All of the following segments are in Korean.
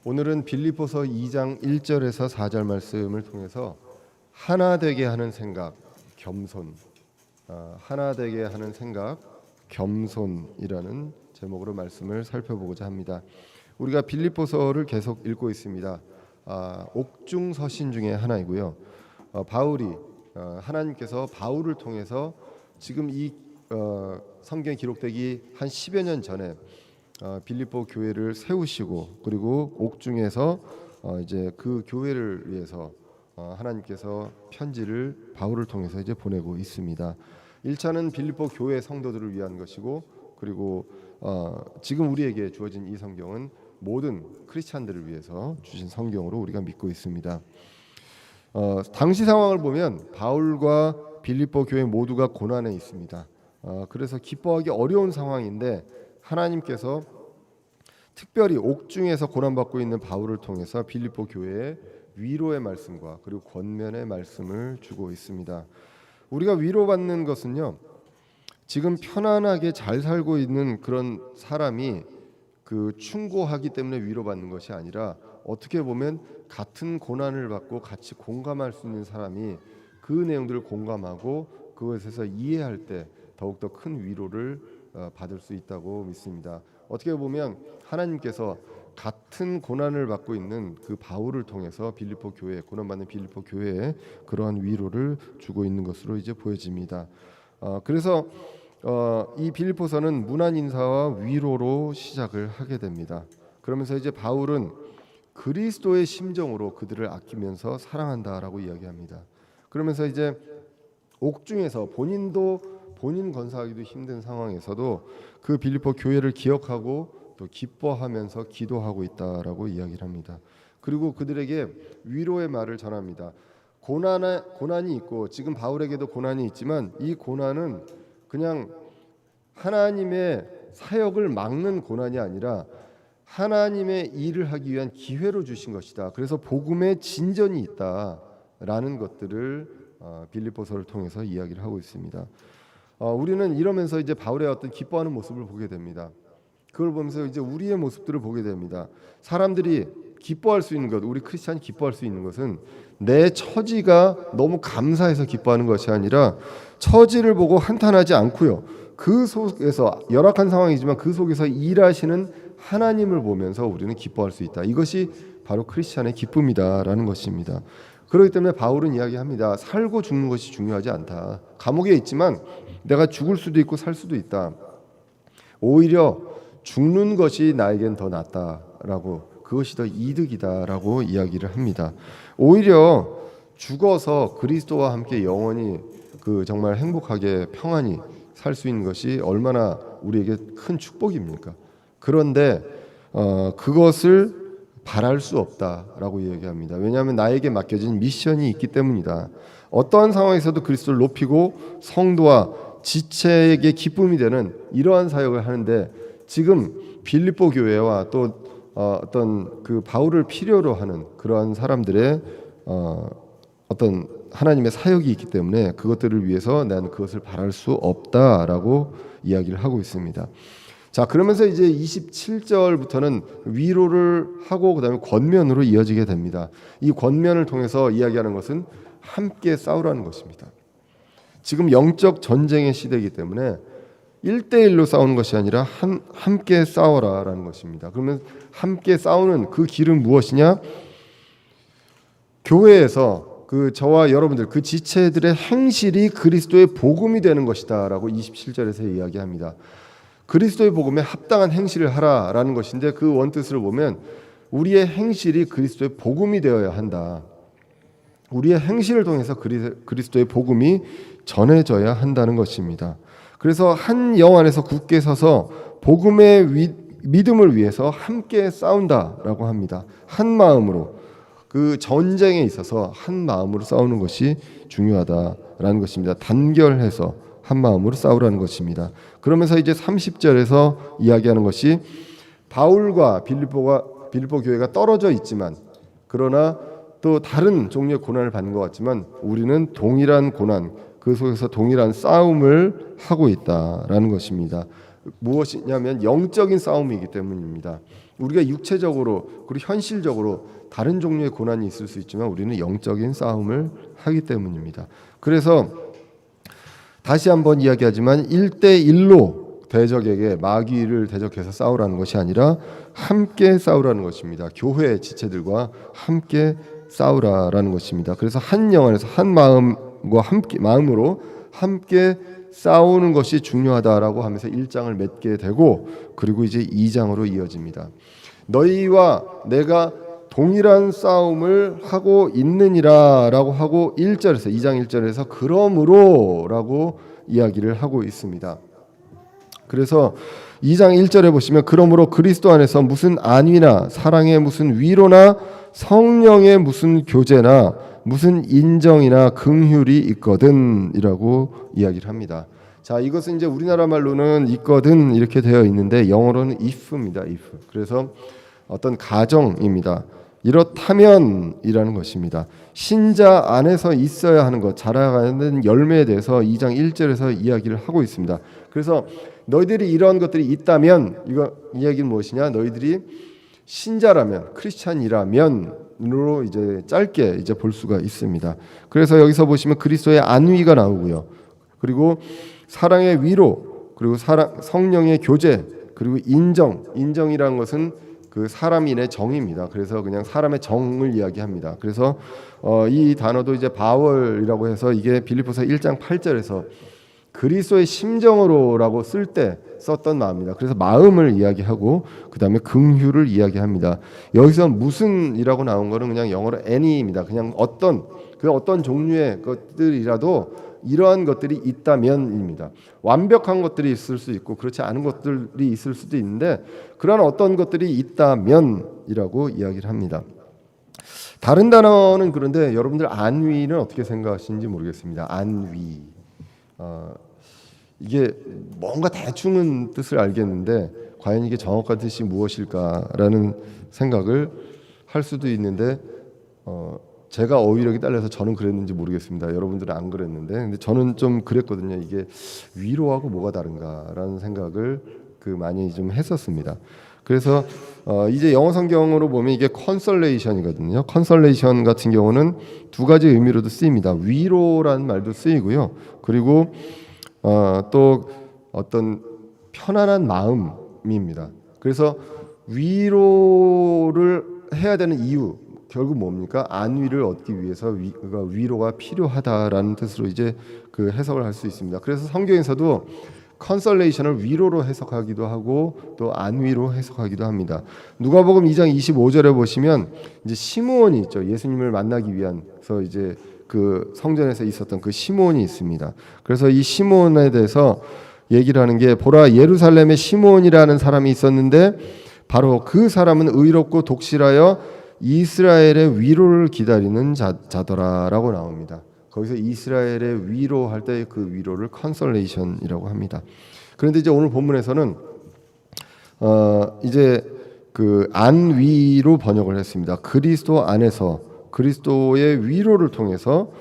오늘은 빌립보서 2장 1절에서 4절 말씀을 통해서 하나 되게 하는 생각, 겸손, 하나 되게 하는 생각, 겸손이라는 제목으로 말씀을 살펴보고자 합니다. 우리가 빌립보서를 계속 읽고 있습니다. 옥중 서신 중에 하나이고요. 바울이 하나님께서 바울을 통해서 지금 이 성경에 기록되기 한 10여 년 전에 빌립보 교회를 세우시고 그리고 옥중에서 이제 그 교회를 위해서 하나님께서 편지를 바울을 통해서 이제 보내고 있습니다. 1차는 빌립보 교회 성도들을 위한 것이고 그리고 지금 우리에게 주어진 이 성경은 모든 크리스찬들을 위해서 주신 성경으로 우리가 믿고 있습니다. 당시 상황을 보면 바울과 빌립보 교회 모두가 고난에 있습니다. 그래서 기뻐하기 어려운 상황인데 하나님께서 특별히 옥중에서 고난받고 있는 바울을 통해서 빌립보 교회에 위로의 말씀과 그리고 권면의 말씀을 주고 있습니다. 우리가 위로받는 것은요, 지금 편안하게 잘 살고 있는 그런 사람이 충고하기 때문에 위로받는 것이 아니라 어떻게 보면 같은 고난을 받고 같이 공감할 수 있는 사람이 그 내용들을 공감하고 그것에서 이해할 때 더욱더 큰 위로를 받을 수 있다고 믿습니다. 어떻게 보면 하나님께서 같은 고난을 받고 있는 그 바울을 통해서 빌립보 교회, 고난받는 빌립보 교회에 그러한 위로를 주고 있는 것으로 이제 보여집니다. 그래서 이 빌립보서는 문안 인사와 위로로 시작을 하게 됩니다. 그러면서 이제 바울은 그리스도의 심정으로 그들을 아끼면서 사랑한다라고 이야기합니다. 그러면서 이제 옥중에서 본인 건사하기도 힘든 상황에서도 그 빌립보 교회를 기억하고 또 기뻐하면서 기도하고 있다라고 이야기를 합니다. 그리고 그들에게 위로의 말을 전합니다. 고난이 있고 지금 바울에게도 고난이 있지만 이 고난은 그냥 하나님의 사역을 막는 고난이 아니라 하나님의 일을 하기 위한 기회로 주신 것이다. 그래서 복음의 진전이 있다라는 것들을 빌립보서를 통해서 이야기를 하고 있습니다. 우리는 이러면서 이제 바울의 어떤 기뻐하는 모습을 보게 됩니다. 그걸 보면서 이제 우리의 모습들을 보게 됩니다. 사람들이 기뻐할 수 있는 것, 우리 크리스찬이 기뻐할 수 있는 것은 내 처지가 너무 감사해서 기뻐하는 것이 아니라 처지를 보고 한탄하지 않고요. 그 속에서 열악한 상황이지만 그 속에서 일하시는 하나님을 보면서 우리는 기뻐할 수 있다. 이것이 바로 크리스찬의 기쁨이다라는 것입니다. 그렇기 때문에 바울은 이야기합니다. 살고 죽는 것이 중요하지 않다. 감옥에 있지만 내가 죽을 수도 있고 살 수도 있다. 오히려 죽는 것이 나에겐 더 낫다라고, 그것이 더 이득이다라고 이야기를 합니다. 오히려 죽어서 그리스도와 함께 영원히 정말 행복하게 평안히 살 수 있는 것이 얼마나 우리에게 큰 축복입니까? 그런데 그것을 바랄 수 없다라고 이야기합니다. 왜냐하면 나에게 맡겨진 미션이 있기 때문이다. 어떠한 상황에서도 그리스도를 높이고 성도와 지체에게 기쁨이 되는 이러한 사역을 하는데 지금 빌립보 교회와 또 어떤 바울을 필요로 하는 그러한 사람들의 어떤 하나님의 사역이 있기 때문에 그것들을 위해서 나는 그것을 바랄 수 없다라고 이야기를 하고 있습니다. 자, 그러면서 이제 27절부터는 위로를 하고 그다음에 권면으로 이어지게 됩니다. 이 권면을 통해서 이야기하는 것은 함께 싸우라는 것입니다. 지금 영적 전쟁의 시대이기 때문에 1대1로 싸우는 것이 아니라 함께 싸워라라는 것입니다. 그러면 함께 싸우는 그 길은 무엇이냐? 교회에서 저와 여러분들 그 지체들의 행실이 그리스도의 복음이 되는 것이다라고 27절에서 이야기합니다. 그리스도의 복음에 합당한 행실을 하라라는 것인데 그 원뜻을 보면 우리의 행실이 그리스도의 복음이 되어야 한다. 우리의 행실을 통해서 그리스도의 복음이 전해져야 한다는 것입니다. 그래서 한 영 안에서 굳게 서서 복음의 믿음을 위해서 함께 싸운다라고 합니다. 한 마음으로 그 전쟁에 있어서 한 마음으로 싸우는 것이 중요하다라는 것입니다. 단결해서 한 마음으로 싸우라는 것입니다. 그러면서 이제 30절에서 이야기하는 것이 바울과 빌립보 교회가 떨어져 있지만 그러나 또 다른 종류의 고난을 받는 것 같지만 우리는 동일한 고난, 그 속에서 동일한 싸움을 하고 있다라는 것입니다. 무엇이냐면 영적인 싸움이기 때문입니다. 우리가 육체적으로 그리고 현실적으로 다른 종류의 고난이 있을 수 있지만 우리는 영적인 싸움을 하기 때문입니다. 그래서 다시 한번 이야기하지만 1대1로 대적에게 마귀를 대적해서 싸우라는 것이 아니라 함께 싸우라는 것입니다. 교회 지체들과 함께 싸우라라는 것입니다. 그래서 한 영 안에서 한 마음과 함께 마음으로 함께 싸우는 것이 중요하다라고 하면서 1장을 맺게 되고 그리고 이제 2장으로 이어집니다. 너희와 내가 동일한 싸움을 하고 있느니라라고 하고 1절에서 2장 1절에서 그러므로라고 이야기를 하고 있습니다. 그래서 2장 1절에 보시면 그러므로 그리스도 안에서 무슨 안위나 사랑의 무슨 위로나 성령의 무슨 교제나 무슨 인정이나 긍휼이 있거든이라고 이야기를 합니다. 자, 이것은 이제 우리나라 말로는 있거든 이렇게 되어 있는데 영어로는 if입니다. if. 그래서 어떤 가정입니다. 이렇다면이라는 것입니다. 신자 안에서 있어야 하는 것, 자라가는 열매에 대해서 2장 1절에서 이야기를 하고 있습니다. 그래서 너희들이 이런 것들이 있다면 이 이야기는 무엇이냐? 너희들이 신자라면 크리스찬이라면으로 이제 짧게 이제 볼 수가 있습니다. 그래서 여기서 보시면 그리스도의 안위가 나오고요. 그리고 사랑의 위로, 그리고 성령의 교제, 그리고 인정이라는 것은 그 사람인의 정입니다. 그래서 그냥 사람의 정을 이야기합니다. 그래서 이 단어도 이제 바월이라고 해서 이게 빌립보서 1장 8절에서 그리스도의 심정으로라고 쓸 때 썼던 마음입니다. 그래서 마음을 이야기하고 그 다음에 긍휼을 이야기합니다. 여기서 무슨이라고 나온 거는 그냥 영어로 any입니다. 그냥 어떤 종류의 것들이라도 이러한 것들이 있다면입니다. 완벽한 것들이 있을 수 있고 그렇지 않은 것들이 있을 수도 있는데 그러한 어떤 것들이 있다면이라고 이야기를 합니다. 다른 단어는 그런데 여러분들 안위는 어떻게 생각하시는지 모르겠습니다. 안위. 이게 뭔가 대충은 뜻을 알겠는데 과연 이게 정확한 뜻이 무엇일까라는 생각을 할 수도 있는데 제가 어휘력이 딸려서 저는 그랬는지 모르겠습니다. 여러분들은 안 그랬는데 근데 저는 좀 그랬거든요. 이게 위로하고 뭐가 다른가라는 생각을 많이 좀 했었습니다. 그래서 이제 영어 성경으로 보면 이게 컨설레이션이거든요. 컨설레이션 같은 경우는 두 가지 의미로도 쓰입니다. 위로라는 말도 쓰이고요. 그리고 또 어떤 편안한 마음입니다. 그래서 위로를 해야 되는 이유 결국 뭡니까? 안위를 얻기 위해서 위로가 필요하다라는 뜻으로 이제 그 해석을 할 수 있습니다. 그래서 성경에서도 컨설레이션을 위로로 해석하기도 하고 또 안위로 해석하기도 합니다. 누가복음 2장 25절에 보시면 이제 시므온이 있죠. 예수님을 만나기 위해서 이제 그 성전에서 있었던 그 시므온이 있습니다. 그래서 이 시므온에 대해서 얘기를 하는 게 보라 예루살렘에 시므온이라는 사람이 있었는데 바로 그 사람은 의롭고 독실하여 이스라엘의 위로를 기다리는 자더라라고 나옵니다. 거기서 이스라엘의 위로할 때 그 위로를 컨설레이션이라고 합니다. 그런데 이제 오늘 본문에서는 이제 그 안위로 번역을 했습니다. 그리스도 안에서 그리스도의 위로를 통해서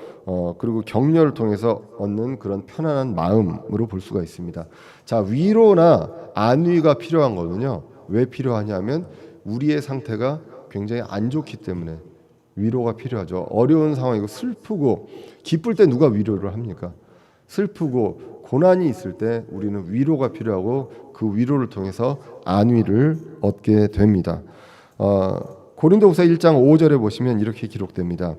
그리고 격려를 통해서 얻는 그런 편안한 마음으로 볼 수가 있습니다. 자, 위로나 안위가 필요한 거는요. 왜 필요하냐면 우리의 상태가 굉장히 안 좋기 때문에 위로가 필요하죠. 어려운 상황이고 슬프고 기쁠 때 누가 위로를 합니까? 슬프고 고난이 있을 때 우리는 위로가 필요하고 그 위로를 통해서 안위를 얻게 됩니다. 고린도후서 1장 5절에 보시면 이렇게 기록됩니다.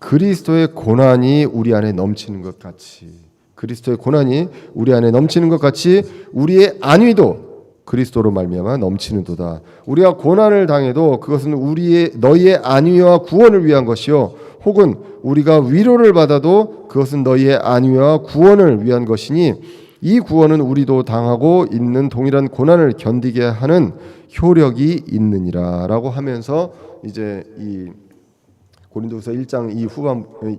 그리스도의 고난이 우리 안에 넘치는 것 같이 그리스도의 고난이 우리 안에 넘치는 것 같이 우리의 안위도 그리스도로 말미암아 넘치는도다. 우리가 고난을 당해도 그것은 너희의 안위와 구원을 위한 것이요 혹은 우리가 위로를 받아도 그것은 너희의 안위와 구원을 위한 것이니 이 구원은 우리도 당하고 있는 동일한 고난을 견디게 하는 효력이 있느니라라고 하면서 이제 이 고린도후서 1장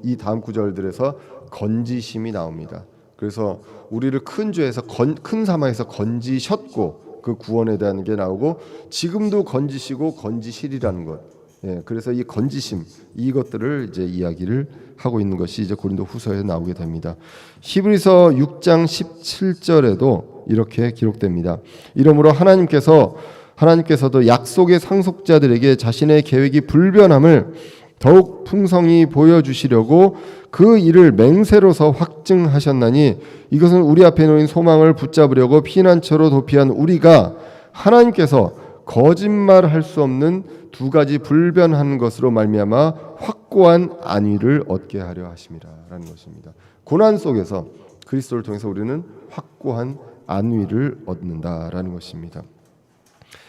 이 다음 구절들에서 건지심이 나옵니다. 그래서 우리를 큰 죄에서 큰 사망에서 건지셨고 그 구원에 대한 게 나오고 지금도 건지시고 건지시리라는 것. 예, 그래서 이 건지심 이것들을 이제 이야기를 하고 있는 것이 이제 고린도후서에 나오게 됩니다. 히브리서 6장 17절에도 이렇게 기록됩니다. 이러므로 하나님께서도 약속의 상속자들에게 자신의 계획이 불변함을 더욱 풍성히 보여주시려고 그 일을 맹세로서 확증하셨나니 이것은 우리 앞에 놓인 소망을 붙잡으려고 피난처로 도피한 우리가 하나님께서 거짓말할 수 없는 두 가지 불변한 것으로 말미암아 확고한 안위를 얻게 하려 하심이라라는 것입니다. 고난 속에서 그리스도를 통해서 우리는 확고한 안위를 얻는다라는 것입니다.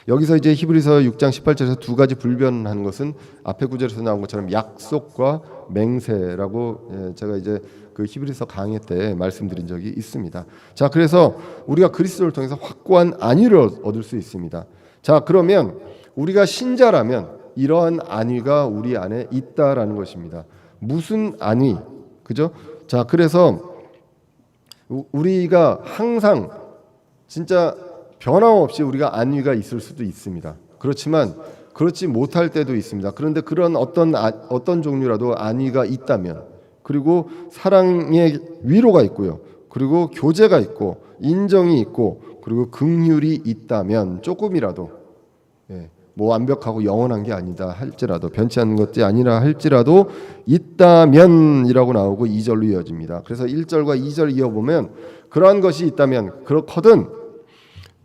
여기서 이제 히브리서 6장 18절에서 두 가지 불변한 것은 앞에 구절에서 나온 것처럼 약속과 맹세라고 제가 이제 그 히브리서 강의 때 말씀드린 적이 있습니다. 자, 그래서 우리가 그리스도를 통해서 확고한 안위를 얻을 수 있습니다. 자, 그러면 우리가 신자라면 이러한 안위가 우리 안에 있다라는 것입니다. 무슨 안위? 그죠? 자, 그래서 우리가 항상 진짜 변함없이 우리가 안위가 있을 수도 있습니다. 그렇지만 그렇지 못할 때도 있습니다. 그런데 그런 어떤 종류라도 안위가 있다면, 그리고 사랑의 위로가 있고요, 그리고 교제가 있고 인정이 있고 그리고 긍휼이 있다면, 조금이라도 뭐 완벽하고 영원한 게 아니다 할지라도, 변치 않는 것이 아니라 할지라도 있다면이라고 나오고 2절로 이어집니다. 그래서 1절과 2절 이어보면 그러한 것이 있다면 그렇거든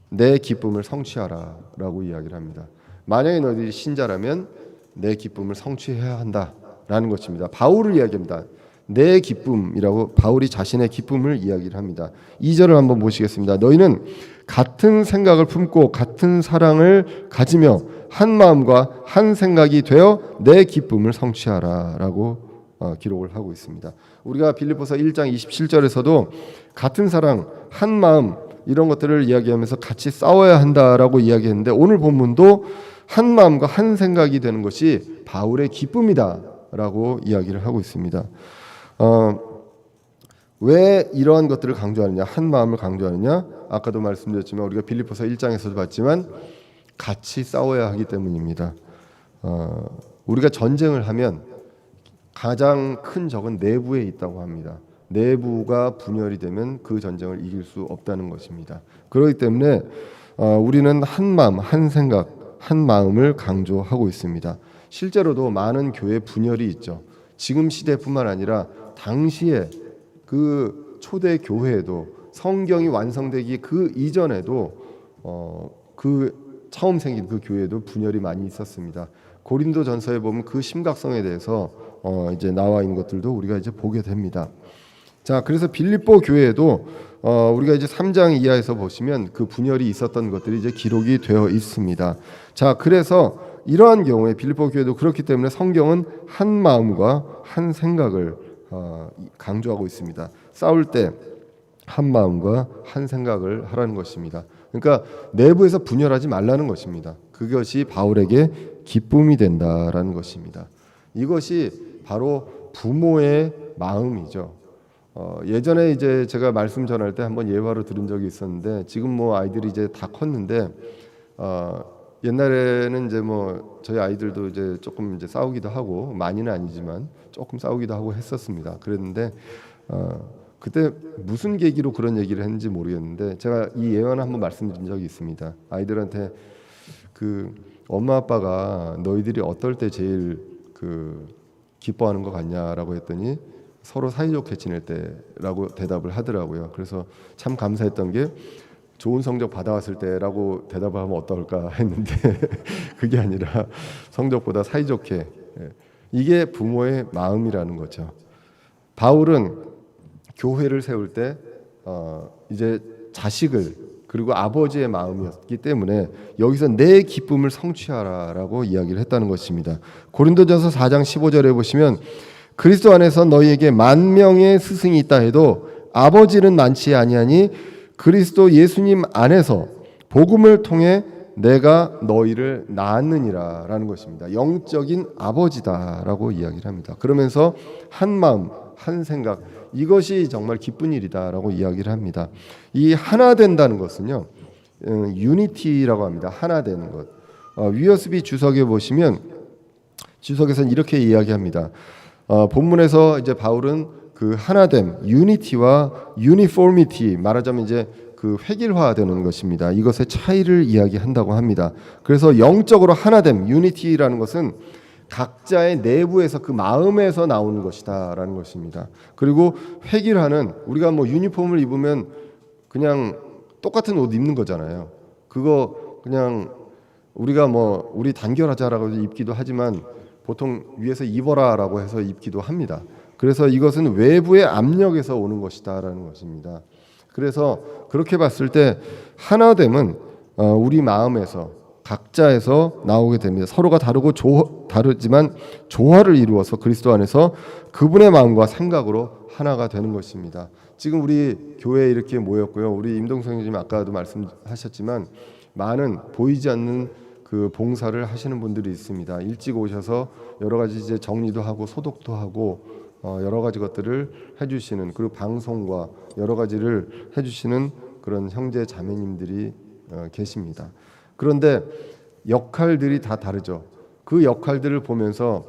내 기쁨을 성취하라 라고 이야기를 합니다. 만약에 너희들이 신자라면 내 기쁨을 성취해야 한다라는 것입니다. 바울을 이야기합니다. 내 기쁨이라고 바울이 자신의 기쁨을 이야기를 합니다. 2절을 한번 보시겠습니다. 너희는 같은 생각을 품고 같은 사랑을 가지며 한 마음과 한 생각이 되어 내 기쁨을 성취하라 라고 기록을 하고 있습니다. 우리가 빌립보서 1장 27절에서도 같은 사랑, 한 마음 이런 것들을 이야기하면서 같이 싸워야 한다라고 이야기했는데, 오늘 본문도 한 마음과 한 생각이 되는 것이 바울의 기쁨이다라고 이야기를 하고 있습니다. 왜 이러한 것들을 강조하느냐, 한 마음을 강조하느냐? 아까도 말씀드렸지만 우리가 빌립보서 1장에서도 봤지만 같이 싸워야 하기 때문입니다. 우리가 전쟁을 하면 가장 큰 적은 내부에 있다고 합니다. 내부가 분열이 되면 그 전쟁을 이길 수 없다는 것입니다. 그렇기 때문에 우리는 한 마음, 한 생각, 한 마음을 강조하고 있습니다. 실제로도 많은 교회 분열이 있죠. 지금 시대뿐만 아니라 당시에 그 초대 교회에도, 성경이 완성되기 그 이전에도 그 처음 생긴 그 교회도 분열이 많이 있었습니다. 고린도전서에 보면 그 심각성에 대해서 이제 나와 있는 것들도 우리가 이제 보게 됩니다. 자, 그래서 빌립보 교회에도 우리가 이제 3장 이하에서 보시면 그 분열이 있었던 것들이 이제 기록이 되어 있습니다. 자, 그래서 이러한 경우에 빌립보 교회도 그렇기 때문에 성경은 한 마음과 한 생각을 강조하고 있습니다. 싸울 때 한 마음과 한 생각을 하라는 것입니다. 그러니까 내부에서 분열하지 말라는 것입니다. 그것이 바울에게 기쁨이 된다라는 것입니다. 이것이 바로 부모의 마음이죠. 예전에 이제 제가 말씀 전할 때 한번 예화로 들은 적이 있었는데, 지금 뭐 아이들이 이제 다 컸는데 옛날에는 이제 뭐 저희 아이들도 이제 조금 이제 싸우기도 하고, 많이는 아니지만 조금 싸우기도 하고 했었습니다. 그랬는데 그때 무슨 계기로 그런 얘기를 했는지 모르겠는데, 제가 이 예언을 한번 말씀드린 적이 있습니다. 아이들한테 그 엄마 아빠가 너희들이 어떨 때 제일 그 기뻐하는 것 같냐라고 했더니 서로 사이좋게 지낼 때라고 대답을 하더라고요. 그래서 참 감사했던 게 좋은 성적 받아왔을 때라고 대답을 하면 어떨까 했는데 그게 아니라 성적보다 사이좋게, 이게 부모의 마음이라는 거죠. 바울은 교회를 세울 때 이제 자식을, 그리고 아버지의 마음이었기 때문에 여기서 내 기쁨을 성취하라라고 이야기를 했다는 것입니다. 고린도전서 4장 15절에 보시면 그리스도 안에서 너희에게 10,000명의 스승이 있다 해도 아버지는 많지 아니하니 그리스도 예수님 안에서 복음을 통해 내가 너희를 낳았느니라라는 것입니다. 영적인 아버지다라고 이야기를 합니다. 그러면서 한 마음, 한 생각, 이것이 정말 기쁜 일이다라고 이야기를 합니다. 이 하나 된다는 것은요, 유니티라고 합니다. 하나 되는 것. 위어스비 주석에 보시면 주석에서는 이렇게 이야기합니다. 본문에서 이제 바울은 그 하나됨, 유니티와 유니포미티, 말하자면 이제 그 획일화되는 것입니다. 이것의 차이를 이야기한다고 합니다. 그래서 영적으로 하나됨, 유니티라는 것은 각자의 내부에서 그 마음에서 나오는 것이다라는 것입니다. 그리고 획일화는 우리가 뭐 유니폼을 입으면 그냥 똑같은 옷 입는 거잖아요. 그거 그냥 우리가 뭐 우리 단결하자라고 입기도 하지만 보통 위에서 입어라라고 해서 입기도 합니다. 그래서 이것은 외부의 압력에서 오는 것이다라는 것입니다. 그래서 그렇게 봤을 때 하나됨은 우리 마음에서 각자에서 나오게 됩니다. 서로가 다르지만 조화를 이루어서 그리스도 안에서 그분의 마음과 생각으로 하나가 되는 것입니다. 지금 우리 교회에 이렇게 모였고요. 우리 임동성 형님 아까도 말씀하셨지만 많은 보이지 않는 그 봉사를 하시는 분들이 있습니다. 일찍 오셔서 여러 가지 이제 정리도 하고 소독도 하고 여러 가지 것들을 해주시는, 그리고 방송과 여러 가지를 해주시는 그런 형제 자매님들이 계십니다. 그런데 역할들이 다 다르죠. 그 역할들을 보면서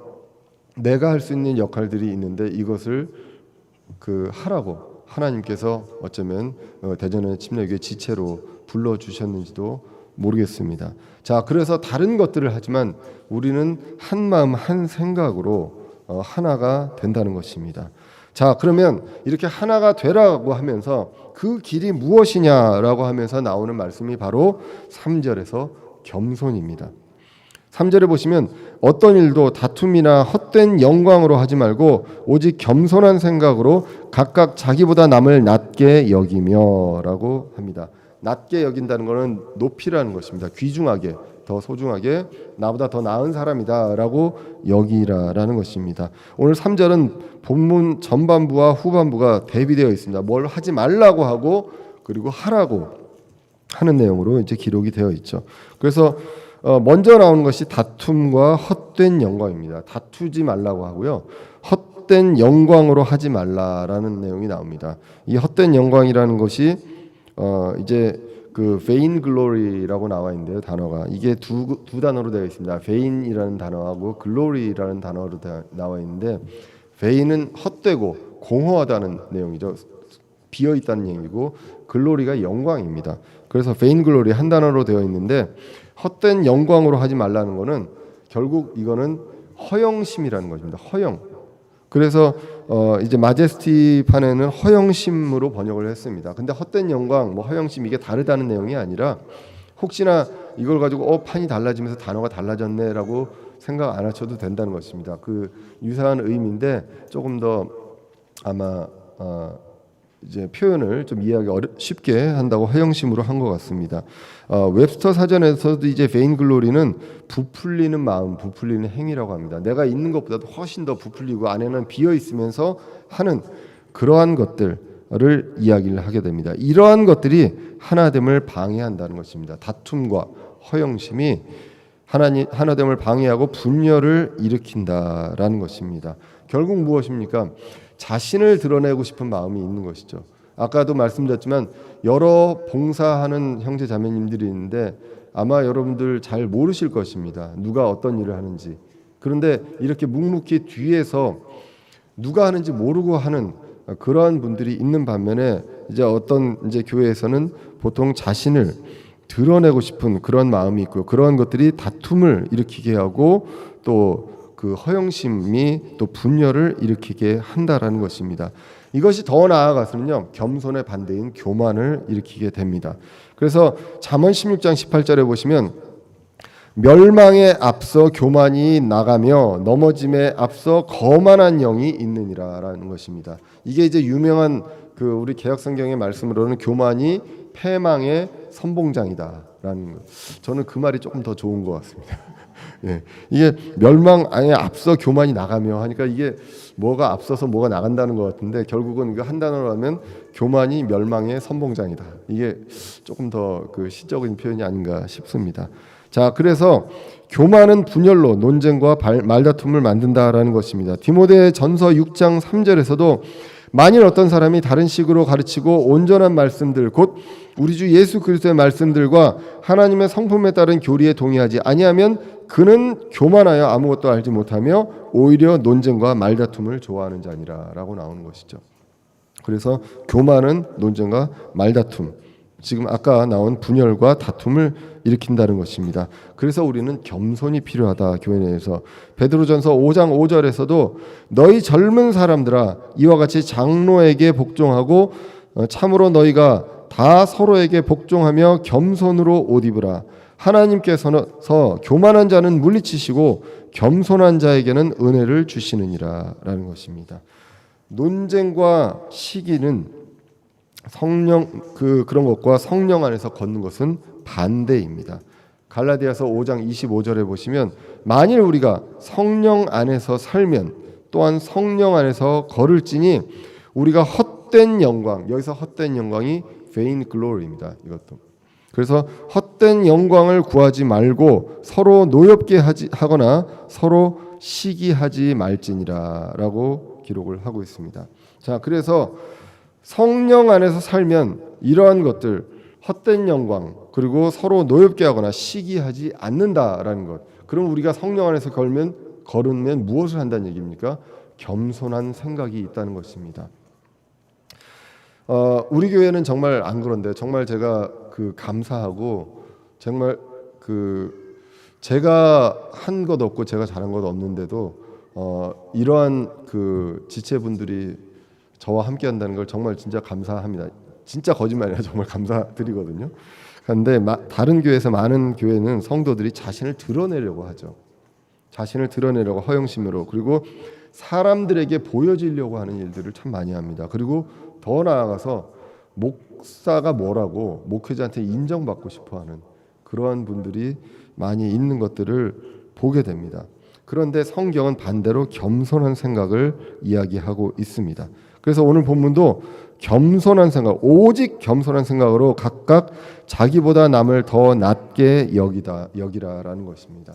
내가 할 수 있는 역할들이 있는데 이것을 그 하라고 하나님께서 어쩌면 대전의 침례교회 지체로 불러주셨는지도 모르겠습니다. 자, 그래서 다른 것들을 하지만 우리는 한 마음 한 생각으로 하나가 된다는 것입니다. 자, 그러면 이렇게 하나가 되라고 하면서 그 길이 무엇이냐라고 하면서 나오는 말씀이 바로 3절에서 겸손입니다. 3절에 보시면 어떤 일도 다툼이나 헛된 영광으로 하지 말고 오직 겸손한 생각으로 각각 자기보다 남을 낮게 여기며라고 합니다. 낮게 여긴다는 것은 높이라는 것입니다. 귀중하게, 더 소중하게 나보다 더 나은 사람이다라고 여기라라는 것입니다. 오늘 3절은 본문 전반부와 후반부가 대비되어 있습니다. 뭘 하지 말라고 하고 그리고 하라고 하는 내용으로 이제 기록이 되어 있죠. 그래서 먼저 나오는 것이 다툼과 헛된 영광입니다. 다투지 말라고 하고요. 헛된 영광으로 하지 말라라는 내용이 나옵니다. 이 헛된 영광이라는 것이 이제 그 vain glory라고 나와 있는데요. 단어가 이게 두 단어로 되어 있습니다. vain이라는 단어하고 glory라는 단어로 나와 있는데 vain은 헛되고 공허하다는 내용이죠. 비어 있다는 얘기고 glory가 영광입니다. 그래서 vain glory 한 단어로 되어 있는데 헛된 영광으로 하지 말라는 것은 결국 이거는 허영심이라는 것입니다. 허영. 그래서 이제 마제스티판에는 허영심으로 번역을 했습니다. 근데 헛된 영광, 뭐 허영심 이게 다르다는 내용이 아니라 혹시나 이걸 가지고 판이 달라지면서 단어가 달라졌네라고 생각 안 하셔도 된다는 것입니다. 그 유사한 의미인데 조금 더 아마 이제 표현을 좀 이해하기 쉽게 한다고 허영심으로 한 것 같습니다. 웹스터 사전에서도 이제 vain glory는 부풀리는 마음, 부풀리는 행위라고 합니다. 내가 있는 것보다도 훨씬 더 부풀리고 안에는 비어 있으면서 하는 그러한 것들을 이야기를 하게 됩니다. 이러한 것들이 하나됨을 방해한다는 것입니다. 다툼과 허영심이 하나됨을 방해하고 분열을 일으킨다라는 것입니다. 결국 무엇입니까? 자신을 드러내고 싶은 마음이 있는 것이죠. 아까도 말씀드렸지만 여러 봉사하는 형제 자매님들이 있는데 아마 여러분들 잘 모르실 것입니다. 누가 어떤 일을 하는지. 그런데 이렇게 묵묵히 뒤에서 누가 하는지 모르고 하는 그러한 분들이 있는 반면에 이제 어떤 이제 교회에서는 보통 자신을 드러내고 싶은 그런 마음이 있고요. 그러한 것들이 다툼을 일으키게 하고 또 그 허영심이 또 분열을 일으키게 한다라는 것입니다. 이것이 더 나아가서는요, 겸손의 반대인 교만을 일으키게 됩니다. 그래서 잠언 16장 18절에 보시면 멸망에 앞서 교만이 나가며 넘어짐에 앞서 거만한 영이 있느니라라는 것입니다. 이게 이제 유명한 그 우리 개역성경의 말씀으로는 교만이 패망의 선봉장이다라는 것. 저는 그 말이 조금 더 좋은 것 같습니다. 예, 이게 멸망에 앞서 교만이 나가며 하니까 이게 뭐가 앞서서 뭐가 나간다는 것 같은데 결국은 이거 한 단어로 하면 교만이 멸망의 선봉장이다. 이게 조금 더 그 시적인 표현이 아닌가 싶습니다. 자, 그래서 교만은 분열로 논쟁과 말다툼을 만든다라는 것입니다. 디모데전서 6장 3절에서도 만일 어떤 사람이 다른 식으로 가르치고 온전한 말씀들 곧 우리 주 예수 그리스도의 말씀들과 하나님의 성품에 따른 교리에 동의하지 아니하면 그는 교만하여 아무것도 알지 못하며 오히려 논쟁과 말다툼을 좋아하는 자니라라고 나오는 것이죠. 그래서 교만은 논쟁과 말다툼 지금 아까 나온 분열과 다툼을 일으킨다는 것입니다. 그래서 우리는 겸손이 필요하다. 교회 내에서 베드로전서 5장 5절에서도 너희 젊은 사람들아 이와 같이 장로에게 복종하고 참으로 너희가 다 서로에게 복종하며 겸손으로 옷 입으라. 하나님께서 교만한 자는 물리치시고 겸손한 자에게는 은혜를 주시느니라 라는 것입니다. 논쟁과 시기는 그런 것과 성령 안에서 걷는 것은 반대입니다. 갈라디아서 5장 25절에 보시면 만일 우리가 성령 안에서 살면 또한 성령 안에서 걸을지니 우리가 헛된 영광, 여기서 헛된 영광이 vain glory입니다. 이것도. 그래서 헛된 영광을 구하지 말고 서로 노엽게 하거나 서로 시기하지 말지니라라고 기록을 하고 있습니다. 자, 그래서 성령 안에서 살면 이러한 것들, 헛된 영광, 그리고 서로 노엽게 하거나 시기하지 않는다라는 것. 그럼 우리가 성령 안에서 걸으면 무엇을 한다는 얘기입니까? 겸손한 생각이 있다는 것입니다. 우리 교회는 정말 안 그런데 정말 제가 감사하고 정말 제가 한 것 없고 제가 잘한 것 없는데도 이러한 지체분들이 저와 함께 한다는 걸 정말 진짜 감사합니다. 진짜 거짓말이라 정말 감사드리거든요. 그런데 다른 교회에서 많은 교회는 성도들이 자신을 드러내려고 하죠. 자신을 드러내려고 허영심으로, 그리고 사람들에게 보여지려고 하는 일들을 참 많이 합니다. 그리고 더 나아가서 목사가 뭐라고 목회자한테 인정받고 싶어하는 그러한 분들이 많이 있는 것들을 보게 됩니다. 그런데 성경은 반대로 겸손한 생각을 이야기하고 있습니다. 그래서 오늘 본문도 겸손한 생각, 오직 겸손한 생각으로 각각 자기보다 남을 더 낮게 여기라라는 것입니다.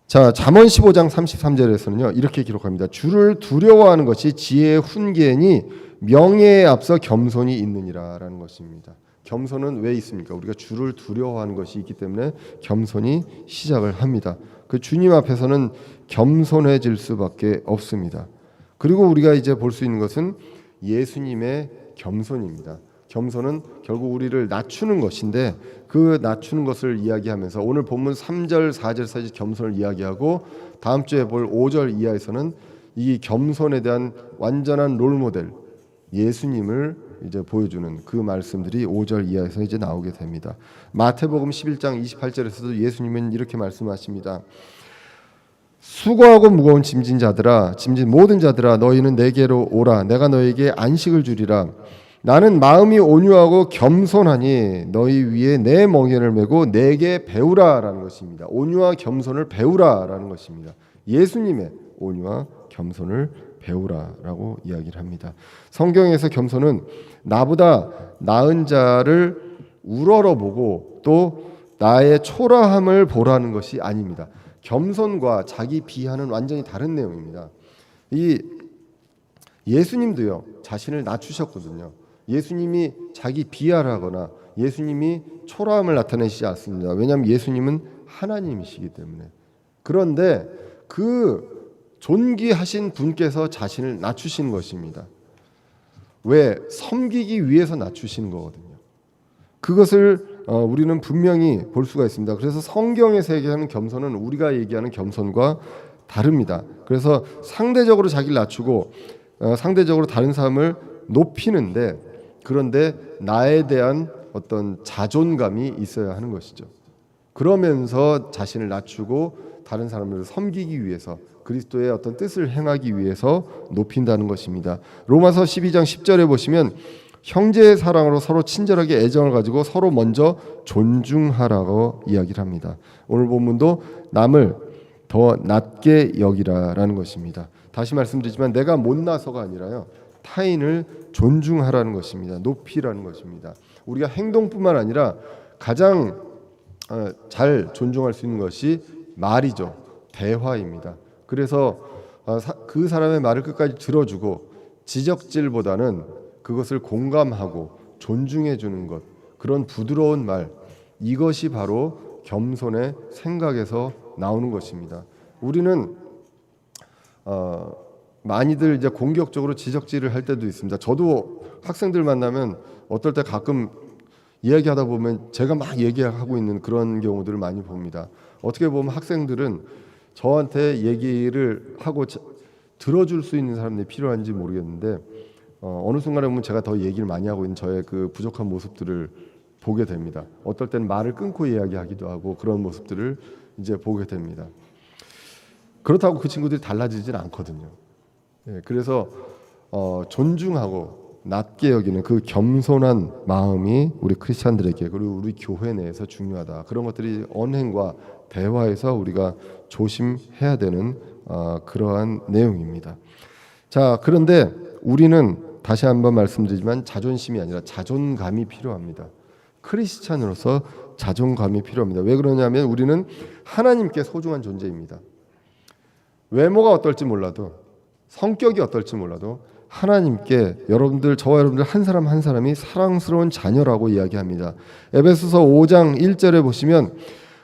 자, 잠언 15장 33절에서는요 이렇게 기록합니다. 주를 두려워하는 것이 지혜의 훈계니 명예에 앞서 겸손이 있느니라라는 것입니다. 겸손은 왜 있습니까? 우리가 주를 두려워하는 것이 있기 때문에 겸손이 시작을 합니다. 그 주님 앞에서는 겸손해질 수밖에 없습니다. 그리고 우리가 이제 볼 수 있는 것은 예수님의 겸손입니다. 겸손은 결국 우리를 낮추는 것인데 그 낮추는 것을 이야기하면서 오늘 본문 3절 4절 사이 겸손을 이야기하고 다음 주에 볼 5절 이하에서는 이 겸손에 대한 완전한 롤모델 예수님을 이제 보여주는 그 말씀들이 5절 이하에서 이제 나오게 됩니다. 마태복음 11장 28절에서도 예수님은 이렇게 말씀하십니다. 수고하고 무거운 짐진 모든 자들아 너희는 내게로 오라. 내가 너희에게 안식을 주리라. 나는 마음이 온유하고 겸손하니 너희 위에 내 멍에를 메고 내게 배우라라는 것입니다. 온유와 겸손을 배우라라는 것입니다. 예수님의 온유와 겸손을 배우라라고 이야기를 합니다. 성경에서 겸손은 나보다 나은 자를 우러러보고 또 나의 초라함을 보라는 것이 아닙니다. 겸손과 자기 비하는 완전히 다른 내용입니다. 이 예수님도요 자신을 낮추셨거든요. 예수님이 자기 비하하거나 예수님이 초라함을 나타내시지 않습니다. 왜냐하면 예수님은 하나님이시기 때문에. 그런데 그 존귀하신 분께서 자신을 낮추신 것입니다. 왜? 섬기기 위해서 낮추신 거거든요. 그것을 우리는 분명히 볼 수가 있습니다. 그래서 성경에서 얘기하는 겸손은 우리가 얘기하는 겸손과 다릅니다. 그래서 상대적으로 자기를 낮추고 상대적으로 다른 사람을 높이는데 그런데 나에 대한 어떤 자존감이 있어야 하는 것이죠. 그러면서 자신을 낮추고 다른 사람을 섬기기 위해서 그리스도의 어떤 뜻을 행하기 위해서 높인다는 것입니다. 로마서 12장 10절에 보시면 형제의 사랑으로 서로 친절하게 애정을 가지고 서로 먼저 존중하라고 이야기를 합니다. 오늘 본문도 남을 더 낮게 여기라라는 것입니다. 다시 말씀드리지만 내가 못나서가 아니라요. 타인을 존중하라는 것입니다. 높이라는 것입니다. 우리가 행동뿐만 아니라 가장 잘 존중할 수 있는 것이 말이죠. 대화입니다. 그래서 그 사람의 말을 끝까지 들어주고 지적질보다는 그것을 공감하고 존중해 주는 것, 그런 부드러운 말, 이것이 바로 겸손의 생각에서 나오는 것입니다. 우리는 많이들 이제 공격적으로 지적질을 할 때도 있습니다. 저도 학생들 만나면 어떨 때 가끔 이야기하다 보면 제가 막 얘기하고 있는 그런 경우들을 많이 봅니다. 어떻게 보면 학생들은 저한테 얘기를 하고 들어줄 수 있는 사람들이 필요한지 모르겠는데 어느 순간에 보면 제가 더 얘기를 많이 하고 있는 저의 그 부족한 모습들을 보게 됩니다. 어떨 때는 말을 끊고 이야기하기도 하고 그런 모습들을 이제 보게 됩니다. 그렇다고 그 친구들이 달라지진 않거든요. 그래서 존중하고 낮게 여기는 그 겸손한 마음이 우리 크리스찬들에게 그리고 우리 교회 내에서 중요하다. 그런 것들이 언행과 대화에서 우리가 조심해야 되는 그러한 내용입니다. 자, 그런데 우리는 다시 한번 말씀드리지만 자존심이 아니라 자존감이 필요합니다. 크리스찬으로서 자존감이 필요합니다. 왜 그러냐면 우리는 하나님께 소중한 존재입니다. 외모가 어떨지 몰라도 성격이 어떨지 몰라도 하나님께 저와 여러분들 한 사람 한 사람이 사랑스러운 자녀라고 이야기합니다. 에베소서 5장 1절에 보시면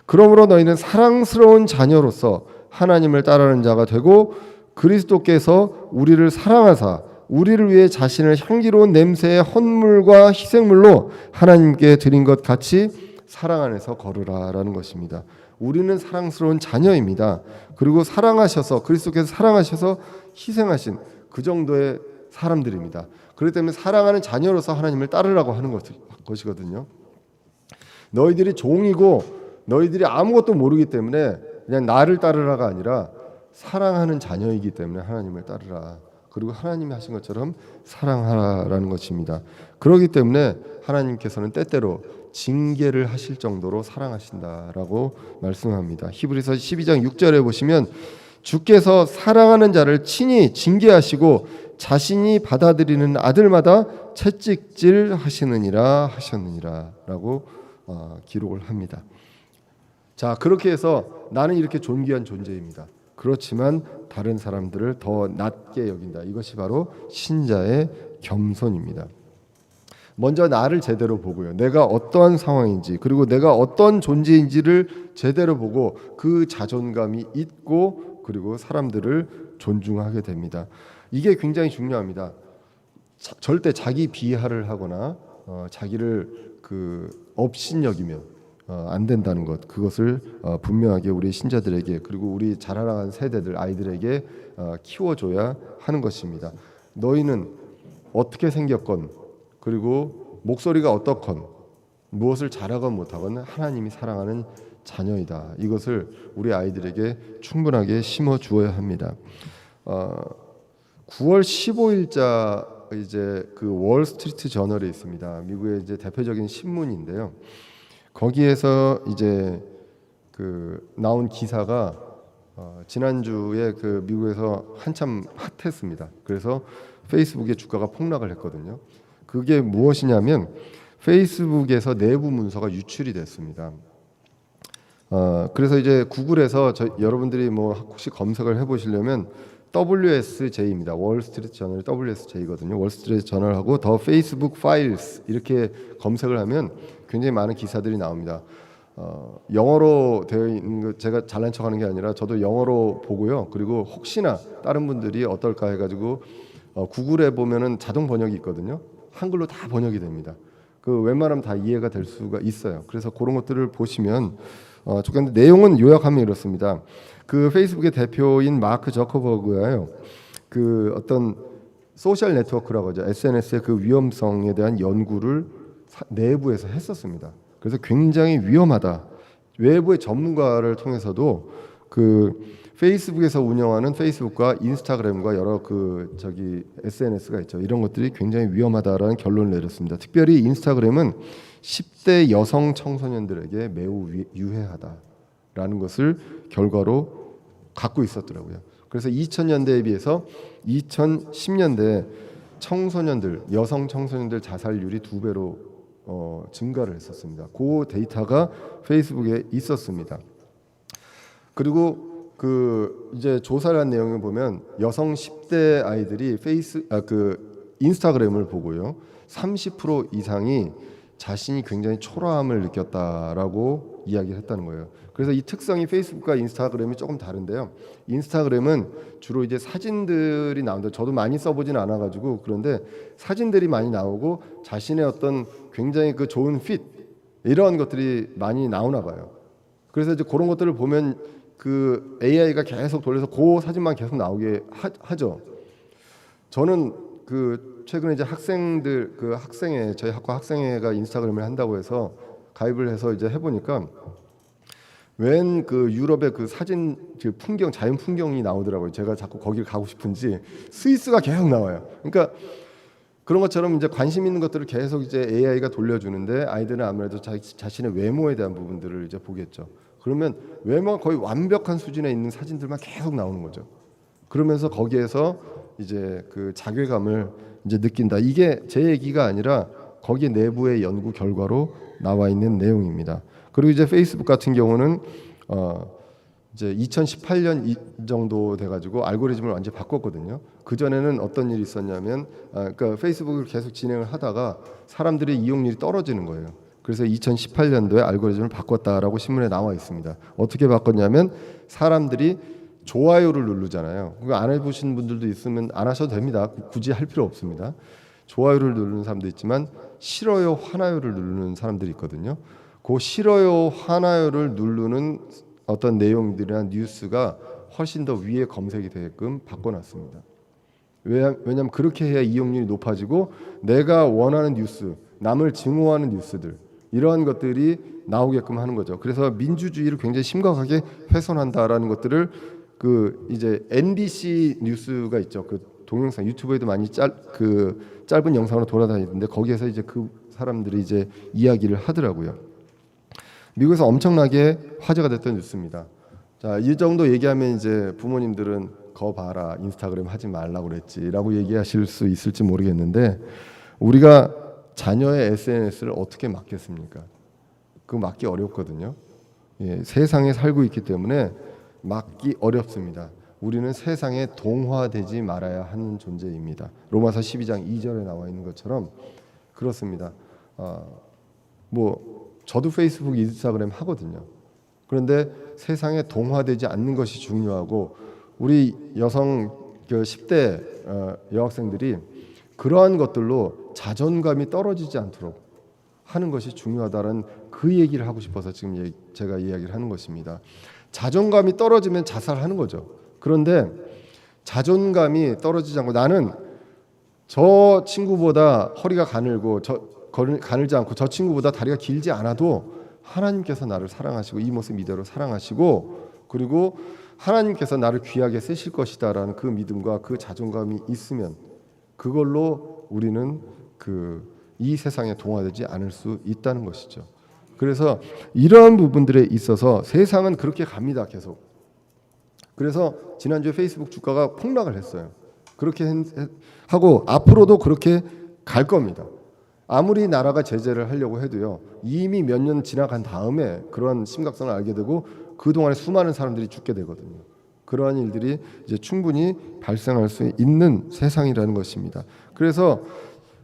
그러므로 너희는 사랑스러운 자녀로서 하나님을 따르는 자가 되고 그리스도께서 우리를 사랑하사 우리를 위해 자신을 향기로운 냄새의 헌물과 희생물로 하나님께 드린 것 같이 사랑 안에서 걸으라라는 것입니다. 우리는 사랑스러운 자녀입니다. 그리고 사랑하셔서 그리스도께서 사랑하셔서 희생하신 그 정도의 사람들입니다. 그렇기 때문에 사랑하는 자녀로서 하나님을 따르라고 하는 것이거든요. 너희들이 종이고 너희들이 아무것도 모르기 때문에 그냥 나를 따르라가 아니라 사랑하는 자녀이기 때문에 하나님을 따르라. 그리고 하나님이 하신 것처럼 사랑하라라는 것입니다. 그렇기 때문에 하나님께서는 때때로 징계를 하실 정도로 사랑하신다라고 말씀합니다. 히브리서 12장 6절에 보시면 주께서 사랑하는 자를 친히 징계하시고 자신이 받아들이는 아들마다 채찍질 하셨느니라라고 기록을 합니다. 자, 그렇게 해서 나는 이렇게 존귀한 존재입니다. 그렇지만 다른 사람들을 더 낮게 여긴다. 이것이 바로 신자의 겸손입니다. 먼저 나를 제대로 보고요. 내가 어떠한 상황인지 그리고 내가 어떤 존재인지를 제대로 보고 그 자존감이 있고 그리고 사람들을 존중하게 됩니다. 이게 굉장히 중요합니다. 절대 자기 비하를 하거나 자기를 업신여기면 안 된다는 것, 그것을 분명하게 우리 신자들에게 그리고 우리 자라나는 세대들 아이들에게 키워줘야 하는 것입니다. 너희는 어떻게 생겼건 그리고 목소리가 어떻건 무엇을 잘하건 못하건 하나님이 사랑하는 자녀이다. 이것을 우리 아이들에게 충분하게 심어 주어야 합니다. 9월 15일자 이제 그 월스트리트 저널에 있습니다. 미국의 이제 대표적인 신문인데요. 거기에서 이제 나온 기사가 지난주에 미국에서 한참 핫했습니다. 그래서 페이스북의 주가가 폭락을 했거든요. 그게 무엇이냐면 페이스북에서 내부 문서가 유출이 됐습니다. 그래서 이제 구글에서 여러분들이 뭐 혹시 검색을 해보시려면 WSJ입니다. 월스트리트 저널 WSJ거든요. 월스트리트 저널하고 더 페이스북 파일스 이렇게 검색을 하면 굉장히 많은 기사들이 나옵니다. 영어로 되어 있는 거 제가 잘난 척하는 게 아니라 저도 영어로 보고요. 그리고 혹시나 다른 분들이 어떨까 해가지고 구글에 보면은 자동 번역이 있거든요. 한글로 다 번역이 됩니다. 웬만하면 다 이해가 될 수가 있어요. 그래서 그런 것들을 보시면 좋겠는데 내용은 요약하면 이렇습니다. 페이스북의 대표인 마크 저커버그가요. 어떤 소셜 네트워크라고 하죠. SNS의 그 위험성에 대한 연구를 내부에서 했었습니다. 그래서 굉장히 위험하다. 외부의 전문가를 통해서도 페이스북에서 운영하는 페이스북과 인스타그램과 여러 SNS가 있죠. 이런 것들이 굉장히 위험하다라는 결론을 내렸습니다. 특별히 인스타그램은 10대 여성 청소년들에게 매우 유해하다라는 것을 결과로 갖고 있었더라고요. 그래서 2000년대에 비해서 2010년대에 여성 청소년들 자살률이 2배로 증가를 했었습니다. 그 데이터가 페이스북에 있었습니다. 그리고 이제 조사를 한 내용을 보면 여성 10대 아이들이 인스타그램을 보고요. 30% 이상이 자신이 굉장히 초라함을 느꼈다라고 이야기를 했다는 거예요. 그래서 이 특성이 페이스북과 인스타그램이 조금 다른데요. 인스타그램은 주로 이제 사진들이 나오는데 저도 많이 써보지는 않아가지고 그런데 사진들이 많이 나오고 자신의 어떤 굉장히 그 좋은 핏 이런 것들이 많이 나오나 봐요. 그래서 이제 그런 것들을 보면 그 AI가 계속 돌려서 그 사진만 계속 나오게 하죠. 저는 그 최근에 이제 학생들 그 학생회 저희 학과 학생회가 인스타그램을 한다고 해서 가입을 해서 이제 해보니까 웬 그 유럽의 그 사진 그 풍경 자연 풍경이 나오더라고요. 제가 자꾸 거기를 가고 싶은지 스위스가 계속 나와요. 그러니까 그런 것처럼 이제 관심 있는 것들을 계속 이제 AI가 돌려주는데 아이들은 아무래도 자신의 외모에 대한 부분들을 이제 보겠죠. 그러면 외모가 거의 완벽한 수준에 있는 사진들만 계속 나오는 거죠. 그러면서 거기에서 이제 그 자괴감을 이제 느낀다. 이게 제 얘기가 아니라 거기 내부의 연구 결과로 나와 있는 내용입니다. 그리고 이제 페이스북 같은 경우는 이제 2018년 이 정도 돼가지고 알고리즘을 완전히 바꿨거든요. 그 전에는 어떤 일이 있었냐면, 그러니까 페이스북을 계속 진행을 하다가 사람들의 이용률이 떨어지는 거예요. 그래서 2018년도에 알고리즘을 바꿨다라고 신문에 나와 있습니다. 어떻게 바꿨냐면 사람들이 좋아요를 누르잖아요. 그거 안 해보신 분들도 있으면 안 하셔도 됩니다. 굳이 할 필요 없습니다. 좋아요를 누르는 사람도 있지만 싫어요, 화나요를 누르는 사람들이 있거든요. 그 싫어요, 화나요를 누르는 어떤 내용들이나 뉴스가 훨씬 더 위에 검색이 되게끔 바꿔놨습니다. 왜냐하면 그렇게 해야 이용률이 높아지고 내가 원하는 뉴스, 남을 증오하는 뉴스들 이러한 것들이 나오게끔 하는 거죠. 그래서 민주주의를 굉장히 심각하게 훼손한다라는 것들을 그 이제 NBC 뉴스가 있죠. 그 동영상 유튜브에도 많이 짧은 영상으로 돌아다니는데 거기에서 이제 그 사람들이 이제 이야기를 하더라고요. 미국에서 엄청나게 화제가 됐던 뉴스입니다. 자, 이 정도 얘기하면 이제 부모님들은 거 봐라 인스타그램 하지 말라고 그랬지라고 얘기하실 수 있을지 모르겠는데 우리가 자녀의 SNS를 어떻게 막겠습니까? 그거 막기 어렵거든요. 예, 세상에 살고 있기 때문에 막기 어렵습니다. 우리는 세상에 동화되지 말아야 하는 존재입니다. 로마서 12장 2절에 나와 있는 것처럼 그렇습니다. 저도 페이스북, 인스타그램 하거든요. 그런데 세상에 동화되지 않는 것이 중요하고 우리 여성 10대 여학생들이 그러한 것들로 자존감이 떨어지지 않도록 하는 것이 중요하다는 그 얘기를 하고 싶어서 지금 제가 이야기를 하는 것입니다. 자존감이 떨어지면 자살하는 거죠. 그런데 자존감이 떨어지지 않고 나는 저 친구보다 허리가 가늘지 않고 저 친구보다 다리가 길지 않아도 하나님께서 나를 사랑하시고 이 모습 이대로 사랑하시고 그리고 하나님께서 나를 귀하게 쓰실 것이다라는 그 믿음과 그 자존감이 있으면 그걸로 우리는 이 세상에 동화되지 않을 수 있다는 것이죠. 그래서 이러한 부분들에 있어서 세상은 그렇게 갑니다. 계속. 그래서 지난주에 페이스북 주가가 폭락을 했어요. 그렇게 하고 앞으로도 그렇게 갈 겁니다. 아무리 나라가 제재를 하려고 해도요. 이미 몇 년 지나간 다음에 그러한 심각성을 알게 되고 그동안에 수많은 사람들이 죽게 되거든요. 그러한 일들이 이제 충분히 발생할 수 있는 세상이라는 것입니다. 그래서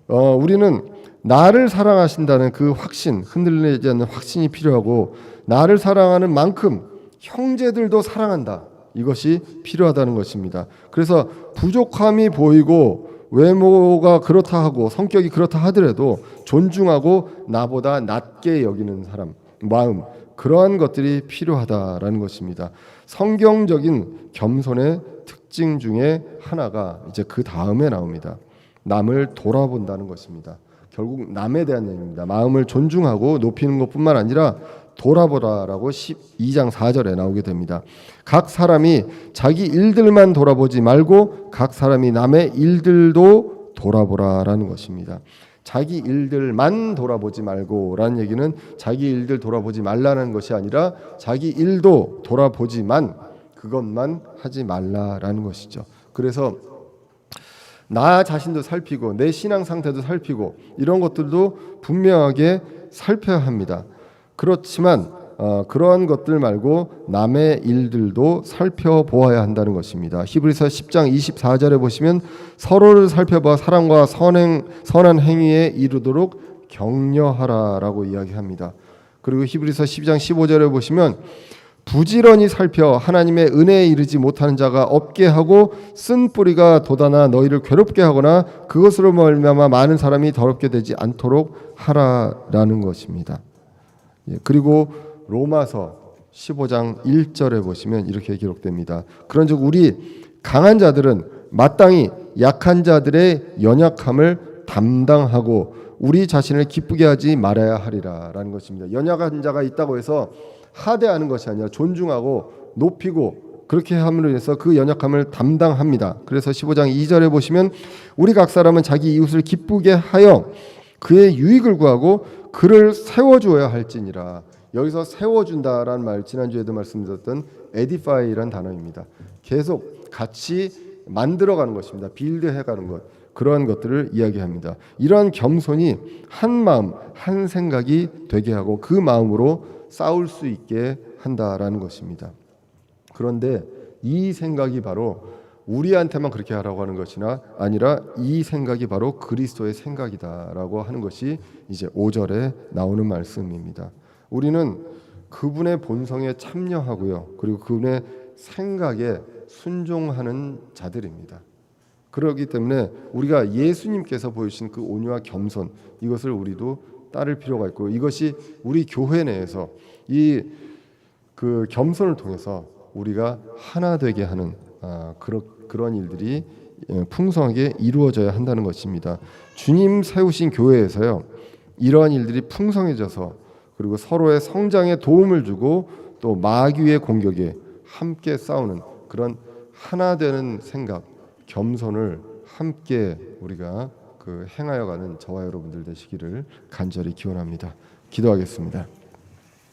우리는 나를 사랑하신다는 그 확신, 흔들리지 않는 확신이 필요하고 나를 사랑하는 만큼 형제들도 사랑한다. 이것이 필요하다는 것입니다. 그래서 부족함이 보이고 외모가 그렇다 하고 성격이 그렇다 하더라도 존중하고 나보다 낮게 여기는 사람, 마음 그러한 것들이 필요하다라는 것입니다. 성경적인 겸손의 특징 중에 하나가 이제 그 다음에 나옵니다. 남을 돌아본다는 것입니다. 결국 남에 대한 얘기입니다. 마음을 존중하고 높이는 것뿐만 아니라 돌아보라라고 12장 4절에 나오게 됩니다. 각 사람이 자기 일들만 돌아보지 말고 각 사람이 남의 일들도 돌아보라라는 것입니다. 자기 일들만 돌아보지 말고라는 얘기는 자기 일들 돌아보지 말라는 것이 아니라 자기 일도 돌아보지만 그것만 하지 말라라는 것이죠. 그래서 나 자신도 살피고 내 신앙 상태도 살피고 이런 것들도 분명하게 살펴야 합니다. 그렇지만 그러한 것들 말고 남의 일들도 살펴보아야 한다는 것입니다. 히브리서 10장 24절에 보시면 서로를 살펴봐 사랑과 선한 행위에 이르도록 격려하라라고 이야기합니다. 그리고 히브리서 12장 15절에 보시면 부지런히 살펴 하나님의 은혜에 이르지 못하는 자가 없게 하고 쓴 뿌리가 돋아나 너희를 괴롭게 하거나 그것으로 말미암아 많은 사람이 더럽게 되지 않도록 하라라는 것입니다. 그리고 로마서 15장 1절에 보시면 이렇게 기록됩니다. 그런즉 우리 강한 자들은 마땅히 약한 자들의 연약함을 담당하고 우리 자신을 기쁘게 하지 말아야 하리라라는 것입니다. 연약한 자가 있다고 해서 하대하는 것이 아니라 존중하고 높이고 그렇게 함으로 인해서 그 연약함을 담당합니다. 그래서 15장 2절에 보시면 우리 각 사람은 자기 이웃을 기쁘게 하여 그의 유익을 구하고 그를 세워주어야 할지니라. 여기서 세워준다라는 말 지난주에도 말씀드렸던 에디파이라는 단어입니다. 계속 같이 만들어가는 것입니다. 빌드해가는 것, 그러한 것들을 이야기합니다. 이러한 겸손이 한 마음 한 생각이 되게 하고 그 마음으로 싸울 수 있게 한다라는 것입니다. 그런데 이 생각이 바로 우리한테만 그렇게 하라고 하는 것이나 아니라 이 생각이 바로 그리스도의 생각이다라고 하는 것이 이제 5절에 나오는 말씀입니다. 우리는 그분의 본성에 참여하고요. 그리고 그분의 생각에 순종하는 자들입니다. 그렇기 때문에 우리가 예수님께서 보여주신 그 온유와 겸손 이것을 우리도 따를 필요가 있고 이것이 우리 교회 내에서 이 그 겸손을 통해서 우리가 하나 되게 하는 그런 일들이 풍성하게 이루어져야 한다는 것입니다. 주님 세우신 교회에서요 이러한 일들이 풍성해져서 그리고 서로의 성장에 도움을 주고 또 마귀의 공격에 함께 싸우는 그런 하나 되는 생각, 겸손을 함께 우리가 행하여가는 저와 여러분들 되시기를 간절히 기원합니다. 기도하겠습니다.